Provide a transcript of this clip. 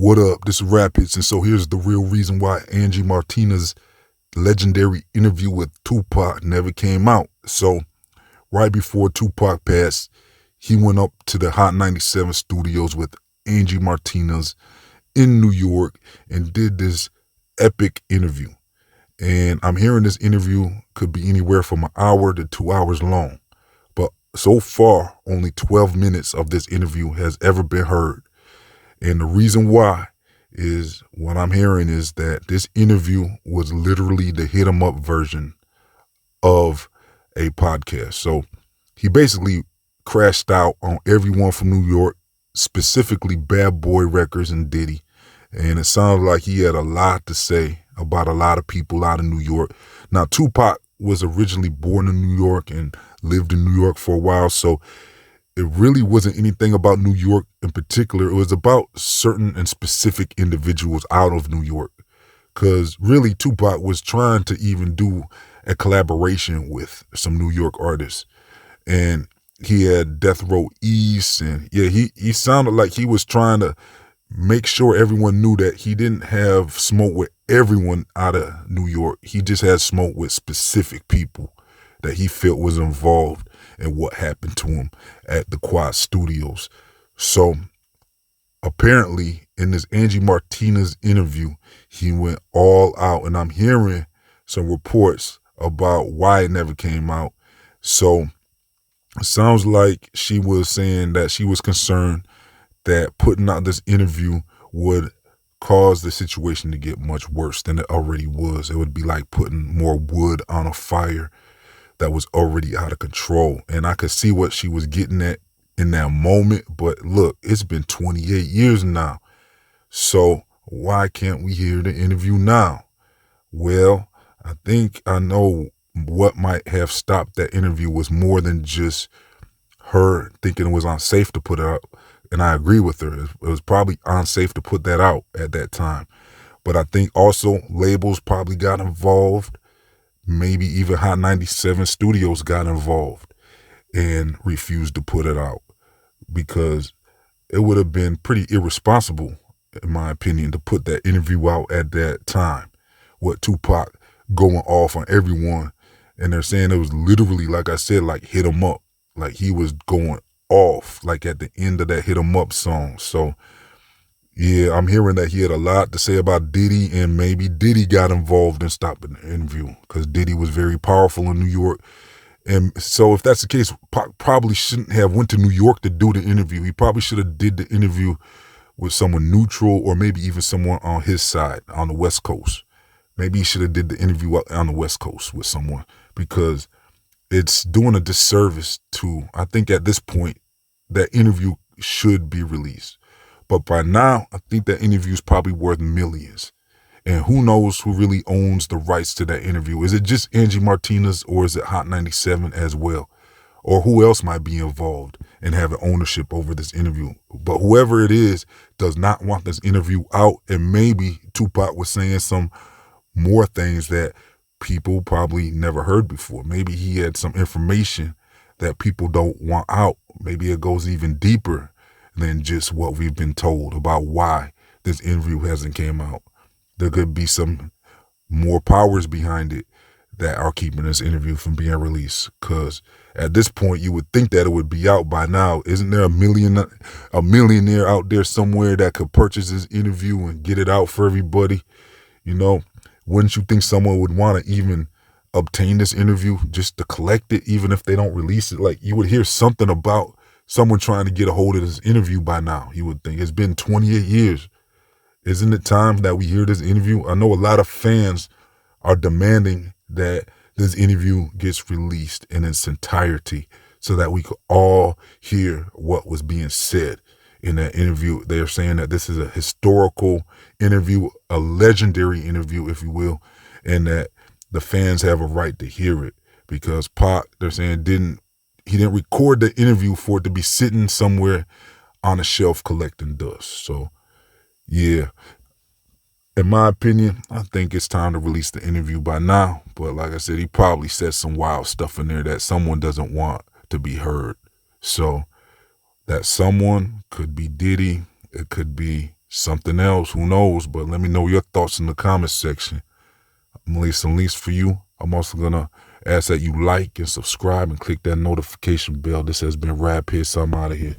What up? This is Rap HITZ, and so here's the real reason why Angie Martinez's legendary interview with Tupac never came out. So, right before Tupac passed, he went up to the Hot 97 studios with Angie Martinez in New York and did this epic interview. And I'm hearing this interview could be anywhere from an hour to 2 hours long. But so far, only 12 minutes of this interview has ever been heard. And the reason why is what I'm hearing is that this interview was literally the hit 'em up version of a podcast. So he basically crashed out on everyone from New York, specifically Bad Boy Records and Diddy. And it sounded like he had a lot to say about a lot of people out of New York. Now, Tupac was originally born in New York and lived in New York for a while, so it really wasn't anything about New York in particular. It was about certain and specific individuals out of New York. Because really, Tupac was trying to even do a collaboration with some New York artists. And he had Death Row East. And yeah, he sounded like he was trying to make sure everyone knew that he didn't have smoke with everyone out of New York. He just had smoke with specific people that he felt was involved in what happened to him at the Quad Studios. So apparently in this Angie Martinez interview, he went all out, and I'm hearing some reports about why it never came out. So it sounds like she was saying that she was concerned that putting out this interview would cause the situation to get much worse than it already was. It would be like putting more wood on a fire that was already out of control. And I could see what she was getting at in that moment. But look, it's been 28 years now. So why can't we hear the interview now? Well, I think I know what might have stopped that interview was more than just her thinking it was unsafe to put it out. And I agree with her. It was probably unsafe to put that out at that time. But I think also labels probably got involved. Maybe even Hot 97 Studios got involved and refused to put it out, because it would have been pretty irresponsible, in my opinion, to put that interview out at that time with Tupac going off on everyone. And they're saying it was literally, like I said, like hit 'em up. Like he was going off, like at the end of that hit 'em up song. So yeah, I'm hearing that he had a lot to say about Diddy, and maybe Diddy got involved in stopping the interview because Diddy was very powerful in New York. And so if that's the case, Pac probably shouldn't have went to New York to do the interview. He probably should have did the interview with someone neutral, or maybe even someone on his side on the West Coast. Maybe he should have did the interview on the West Coast with someone, because it's doing a disservice to, I think at this point, that interview should be released. But by now, I think that interview is probably worth millions. And who knows who really owns the rights to that interview? Is it just Angie Martinez, or is it Hot 97 as well? Or who else might be involved and have an ownership over this interview? But whoever it is does not want this interview out. And maybe Tupac was saying some more things that people probably never heard before. Maybe he had some information that people don't want out. Maybe it goes even deeper than just what we've been told about why this interview hasn't came out. There could be some more powers behind it that are keeping this interview from being released. Because at this point, you would think that it would be out by now. Isn't there a millionaire out there somewhere that could purchase this interview and get it out for everybody? You know, wouldn't you think someone would want to even obtain this interview just to collect it, even if they don't release it? Like, you would hear something about someone trying to get a hold of this interview by now. You would think it's been 28 years. Isn't it time that we hear this interview? I know a lot of fans are demanding that this interview gets released in its entirety so that we could all hear what was being said in that interview. They're saying that this is a historical interview, a legendary interview, if you will, and that the fans have a right to hear it, because Pac, they're saying, he didn't record the interview for it to be sitting somewhere on a shelf collecting dust. So yeah, in my opinion, I think it's time to release the interview by now. But like I said, he probably said some wild stuff in there that someone doesn't want to be heard. So that someone could be Diddy, it could be something else, who knows? But let me know your thoughts in the comment section. I'm gonna leave some links for you. I'm also gonna ask that you like and subscribe and click that notification bell. This has been Rap HITZ. I'm out of here.